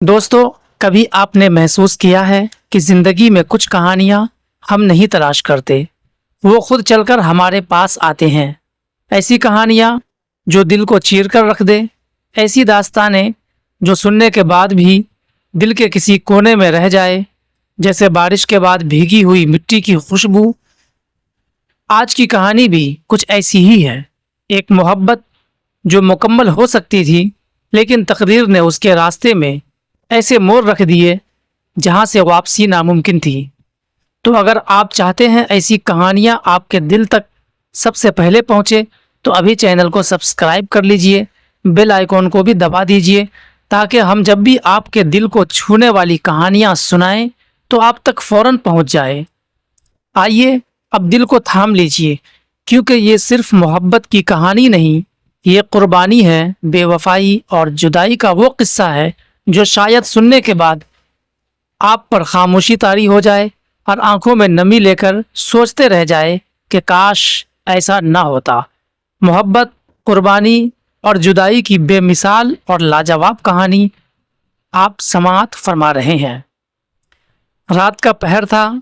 दोस्तों, कभी आपने महसूस किया है कि जिंदगी में कुछ कहानियां हम नहीं तलाश करते, वो खुद चलकर हमारे पास आते हैं। ऐसी कहानियां जो दिल को चीर कर रख दे, ऐसी दास्तानें जो सुनने के बाद भी दिल के किसी कोने में रह जाए, जैसे बारिश के बाद भीगी हुई मिट्टी की खुशबू। आज की कहानी भी कुछ ऐसी ही है। एक मोहब्बत जो मुकम्मल हो सकती थी, लेकिन तकदीर ने उसके रास्ते में ऐसे मोड़ रख दिए जहां से वापसी नामुमकिन थी। तो अगर आप चाहते हैं ऐसी कहानियां आपके दिल तक सबसे पहले पहुंचे, तो अभी चैनल को सब्सक्राइब कर लीजिए, बेल आइकॉन को भी दबा दीजिए, ताकि हम जब भी आपके दिल को छूने वाली कहानियां सुनाएं तो आप तक फौरन पहुंच जाए। आइए अब दिल को थाम लीजिए, क्योंकि ये सिर्फ मोहब्बत की कहानी नहीं, ये कुर्बानी है, बेवफाई और जुदाई का वो किस्सा है जो शायद सुनने के बाद आप पर खामोशी तारी हो जाए और आंखों में नमी लेकर सोचते रह जाए कि काश ऐसा ना होता। मोहब्बत, कुर्बानी और जुदाई की बेमिसाल और लाजवाब कहानी आप समाअत फरमा रहे हैं। रात का पहर था।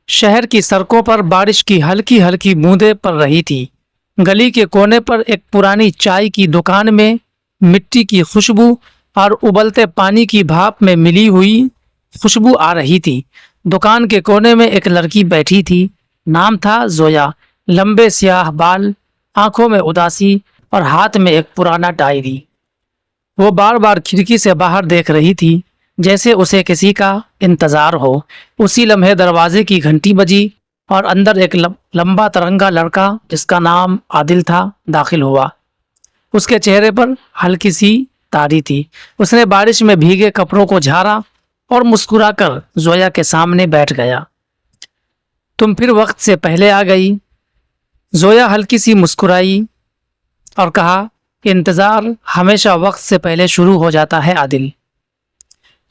शहर की सड़कों पर बारिश की हल्की हल्की बूंदें पड़ रही थी। गली के कोने पर एक पुरानी चाय की दुकान में मिट्टी की खुशबू और उबलते पानी की भाप में मिली हुई खुशबू आ रही थी। दुकान के कोने में एक लड़की बैठी थी। नाम था जोया। लंबे स्याह बाल, आंखों में उदासी और हाथ में एक पुराना डायरी। वो बार बार खिड़की से बाहर देख रही थी, जैसे उसे किसी का इंतजार हो। उसी लम्हे दरवाजे की घंटी बजी और अंदर एक लंबा तिरंगा लड़का, जिसका नाम आदिल था, दाखिल हुआ। उसके चेहरे पर हल्की सी तारी थी। उसने बारिश में भीगे कपड़ों को झाड़ा और मुस्कुराकर जोया के सामने बैठ गया। तुम फिर वक्त से पहले आ गई। जोया हल्की सी मुस्कुराई और कहा, इंतजार हमेशा वक्त से पहले शुरू हो जाता है आदिल।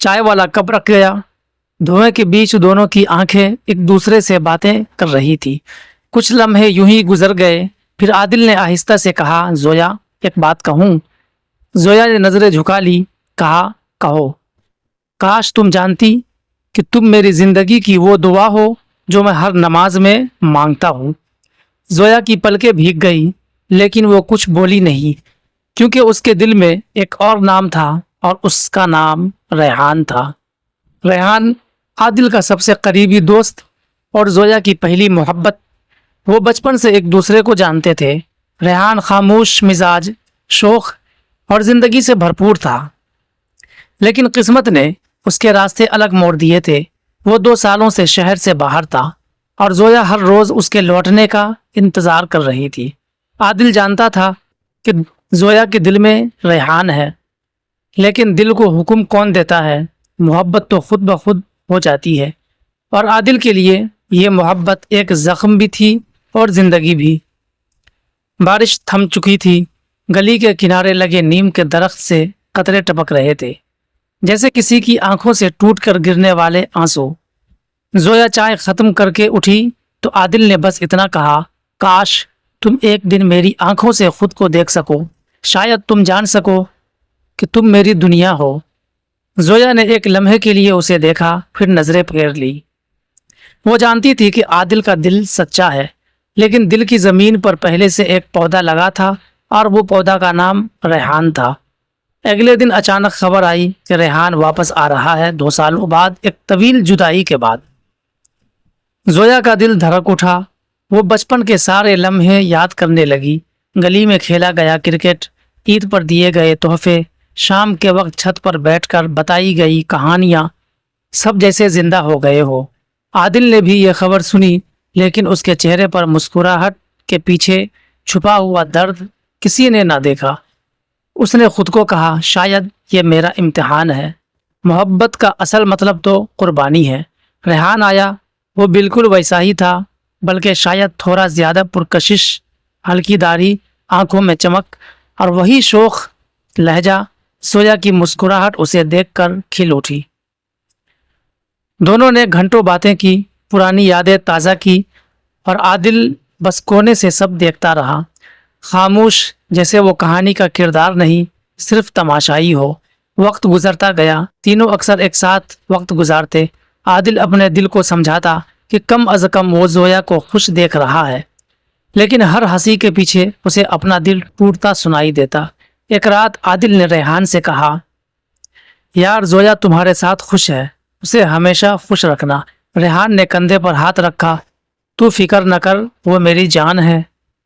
चाय वाला कप रख गया। धुएं के बीच दोनों की आंखें एक दूसरे से बातें कर रही थी। कुछ लम्हे यूं ही गुजर गए। फिर आदिल ने आहिस्ता से कहा, जोया एक बात कहूँ। जोया ने नजरें झुका ली। कहा, कहो। काश तुम जानती कि तुम मेरी जिंदगी की वो दुआ हो जो मैं हर नमाज में मांगता हूँ। जोया की पलकें भीग गई, लेकिन वो कुछ बोली नहीं, क्योंकि उसके दिल में एक और नाम था, और उसका नाम रेहान था। रेहान आदिल का सबसे करीबी दोस्त और जोया की पहली मोहब्बत। वो बचपन से एक दूसरे को जानते थे। रेहान खामोश मिजाज, शौक और जिंदगी से भरपूर था, लेकिन किस्मत ने उसके रास्ते अलग मोड़ दिए थे। वो 2 सालों से शहर से बाहर था और जोया हर रोज उसके लौटने का इंतजार कर रही थी। आदिल जानता था कि जोया के दिल में रेहान है, लेकिन दिल को हुक्म कौन देता है? मोहब्बत तो खुद ब खुद हो जाती है। और आदिल के लिए ये मोहब्बत एक जख्म भी थी और जिंदगी भी। बारिश थम चुकी थी। गली के किनारे लगे नीम के दरख्त से कतरे टपक रहे थे, जैसे किसी की आंखों से टूटकर गिरने वाले आंसू। जोया चाय खत्म करके उठी तो आदिल ने बस इतना कहा, काश तुम एक दिन मेरी आंखों से खुद को देख सको, शायद तुम जान सको कि तुम मेरी दुनिया हो। जोया ने एक लम्हे के लिए उसे देखा, फिर नजरें फेर ली। वो जानती थी कि आदिल का दिल सच्चा है, लेकिन दिल की जमीन पर पहले से एक पौधा लगा था, और वो पौधा का नाम रेहान था। अगले दिन अचानक खबर आई कि रेहान वापस आ रहा है, 2 सालों बाद, एक तवील जुदाई के बाद। जोया का दिल धड़क उठा। वो बचपन के सारे लम्हे याद करने लगी। गली में खेला गया क्रिकेट, ईद पर दिए गए तोहफे, शाम के वक्त छत पर बैठकर बताई गई कहानियाँ, सब जैसे जिंदा हो गए हो। आदिल ने भी ये खबर सुनी, लेकिन उसके चेहरे पर मुस्कुराहट के पीछे छुपा हुआ दर्द किसी ने ना देखा। उसने खुद को कहा, शायद ये मेरा इम्तिहान है। मोहब्बत का असल मतलब तो कुर्बानी है। रेहान आया। वो बिल्कुल वैसा ही था, बल्कि शायद थोड़ा ज़्यादा पुरकशिश, हल्की दाढ़ी, आंखों में चमक और वही शौक लहजा। जोया की मुस्कुराहट उसे देखकर खिल उठी। दोनों ने घंटों बातें की, पुरानी यादें ताज़ा की, और आदिल बस कोने से सब देखता रहा, खामोश, जैसे वो कहानी का किरदार नहीं, सिर्फ तमाशाई हो। वक्त गुजरता गया। तीनों अक्सर एक साथ वक्त गुजारते। आदिल अपने दिल को समझाता कि कम अज कम वो जोया को खुश देख रहा है, लेकिन हर हंसी के पीछे उसे अपना दिल टूटता सुनाई देता। एक रात आदिल ने रेहान से कहा, यार जोया तुम्हारे साथ खुश है, उसे हमेशा खुश रखना। रेहान ने कंधे पर हाथ रखा। तू फिक्र न कर, वो मेरी जान है।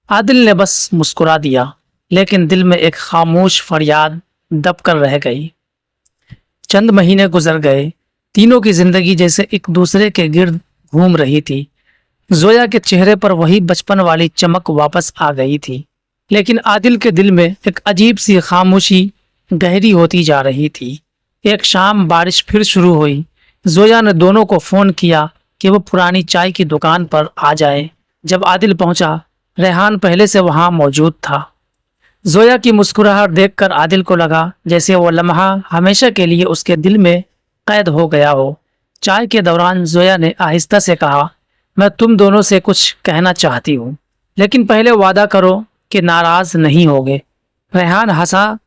आदिल ने बस मुस्कुरा दिया, लेकिन दिल में एक खामोश फरियाद दब कर रह गई। चंद महीने गुजर गए। तीनों की जिंदगी जैसे एक दूसरे के गिर्द घूम रही थी। जोया के चेहरे पर वही बचपन वाली चमक वापस आ गई थी, लेकिन आदिल के दिल में एक अजीब सी खामोशी गहरी होती जा रही थी। एक शाम बारिश फिर शुरू हुई। जोया ने दोनों को फ़ोन किया कि वो पुरानी चाय की दुकान पर आ जाए। जब आदिल पहुंचा, रेहान पहले से वहां मौजूद था। जोया की मुस्कुराहट देखकर आदिल को लगा जैसे वो लम्हा हमेशा के लिए उसके दिल में कैद हो गया हो। चाय के दौरान जोया ने आहिस्ता से कहा, मैं तुम दोनों से कुछ कहना चाहती हूँ, लेकिन पहले वादा करो कि नाराज़ नहीं होगे। रेहान हंसा।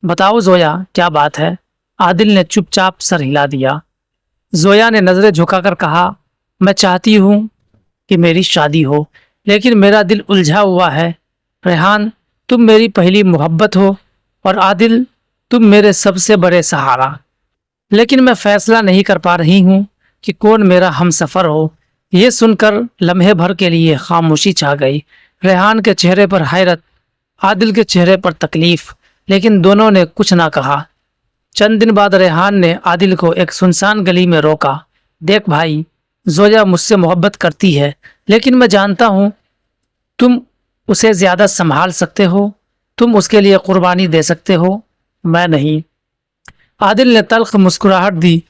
बताओ जोया, क्या बात है? आदिल ने चुपचाप सर हिला दिया। जोया ने नज़रें झुकाकर कहा, मैं चाहती हूँ कि मेरी शादी हो, लेकिन मेरा दिल उलझा हुआ है। रेहान, तुम मेरी पहली मोहब्बत हो और आदिल, तुम मेरे सबसे बड़े सहारा, लेकिन मैं फैसला नहीं कर पा रही हूँ कि कौन मेरा हमसफ़र हो। ये सुनकर लम्हे भर के लिए खामोशी छा गई। रेहान के चेहरे पर हैरत, आदिल के चेहरे पर तकलीफ, लेकिन दोनों ने कुछ ना कहा। चंद दिन बाद रेहान ने आदिल को एक सुनसान गली में रोका। देख भाई, जोया मुझसे मोहब्बत करती है, लेकिन मैं जानता हूँ तुम उसे ज़्यादा संभाल सकते हो, तुम उसके लिए कुर्बानी दे सकते हो, मैं नहीं। आदिल ने तल्ख मुस्कुराहट दी।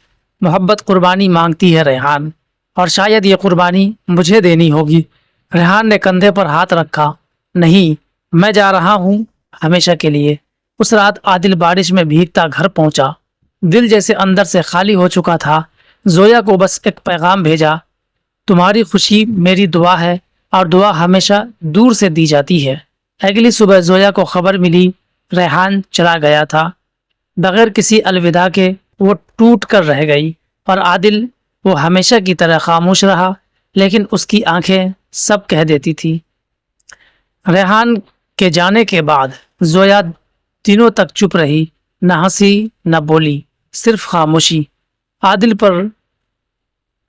मोहब्बत कुर्बानी मांगती है रेहान, और शायद ये कुर्बानी मुझे देनी होगी। रेहान ने कंधे पर हाथ रखा। नहीं, मैं जा रहा हूँ हमेशा के लिए। उस रात आदिल बारिश में भीगता घर पहुंचा। दिल जैसे अंदर से खाली हो चुका था। जोया को बस एक पैगाम भेजा, तुम्हारी खुशी मेरी दुआ है और दुआ हमेशा दूर से दी जाती है। अगली सुबह जोया को खबर मिली रेहान चला गया था। बगैर किसी अलविदा के वो टूट कर रह गई, और आदिल, वो हमेशा की तरह खामोश रहा, लेकिन उसकी आंखें सब कह देती थी। रेहान के जाने के बाद जोया दिनों तक चुप रही, न हंसी न बोली, सिर्फ खामोशी। आदिल पर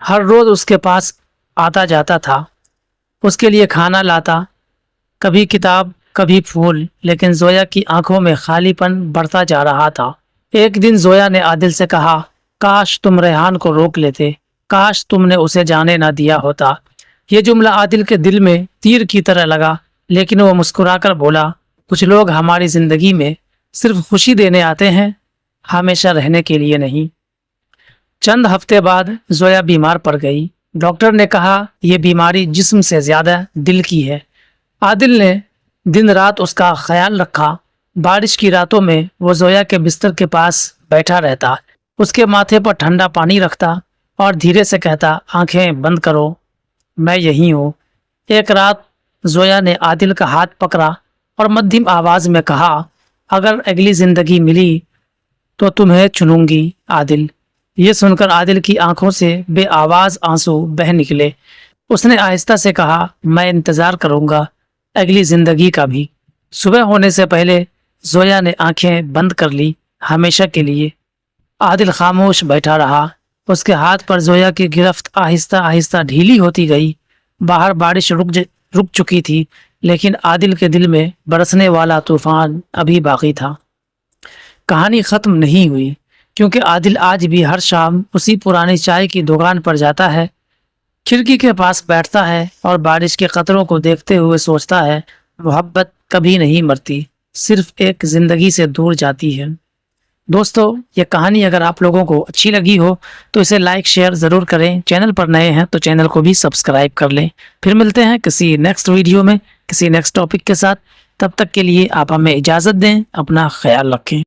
हर रोज़ उसके पास आता जाता था, उसके लिए खाना लाता, कभी किताब कभी फूल, लेकिन जोया की आंखों में खालीपन बढ़ता जा रहा था। एक दिन जोया ने आदिल से कहा, काश तुम रेहान को रोक लेते, काश तुमने उसे जाने ना दिया होता। ये जुमला आदिल के दिल में तीर की तरह लगा, लेकिन वो मुस्कुराकर बोला, कुछ लोग हमारी ज़िंदगी में सिर्फ खुशी देने आते हैं, हमेशा रहने के लिए नहीं। चंद हफ्ते बाद जोया बीमार पड़ गई। डॉक्टर ने कहा यह बीमारी जिस्म से ज़्यादा दिल की है। आदिल ने दिन रात उसका ख्याल रखा। बारिश की रातों में वो जोया के बिस्तर के पास बैठा रहता, उसके माथे पर ठंडा पानी रखता और धीरे से कहता, आंखें बंद करो, मैं यहीं हूँ। एक रात जोया ने आदिल का हाथ पकड़ा और मध्यम आवाज़ में कहा, अगर अगली ज़िंदगी मिली तो तुम्हें चुनूंगी आदिल। ये सुनकर आदिल की आंखों से बेआवाज़ आंसू बह निकले। उसने आहिस्ता से कहा, मैं इंतज़ार करूँगा अगली ज़िंदगी का भी। सुबह होने से पहले जोया ने आंखें बंद कर ली, हमेशा के लिए। आदिल खामोश बैठा रहा। उसके हाथ पर जोया की गिरफ्त आहिस्ता आहिस्ता ढीली होती गई। बाहर बारिश रुक चुकी थी, लेकिन आदिल के दिल में बरसने वाला तूफान अभी बाकी था। कहानी ख़त्म नहीं हुई, क्योंकि आदिल आज भी हर शाम उसी पुरानी चाय की दुकान पर जाता है, खिड़की के पास बैठता है और बारिश के कतरों को देखते हुए सोचता है, मोहब्बत कभी नहीं मरती, सिर्फ एक ज़िंदगी से दूर जाती है। दोस्तों, ये कहानी अगर आप लोगों को अच्छी लगी हो तो इसे लाइक शेयर ज़रूर करें। चैनल पर नए हैं तो चैनल को भी सब्सक्राइब कर लें। फिर मिलते हैं किसी नेक्स्ट वीडियो में किसी नेक्स्ट टॉपिक के साथ। तब तक के लिए आप हमें इजाज़त दें। अपना ख्याल रखें।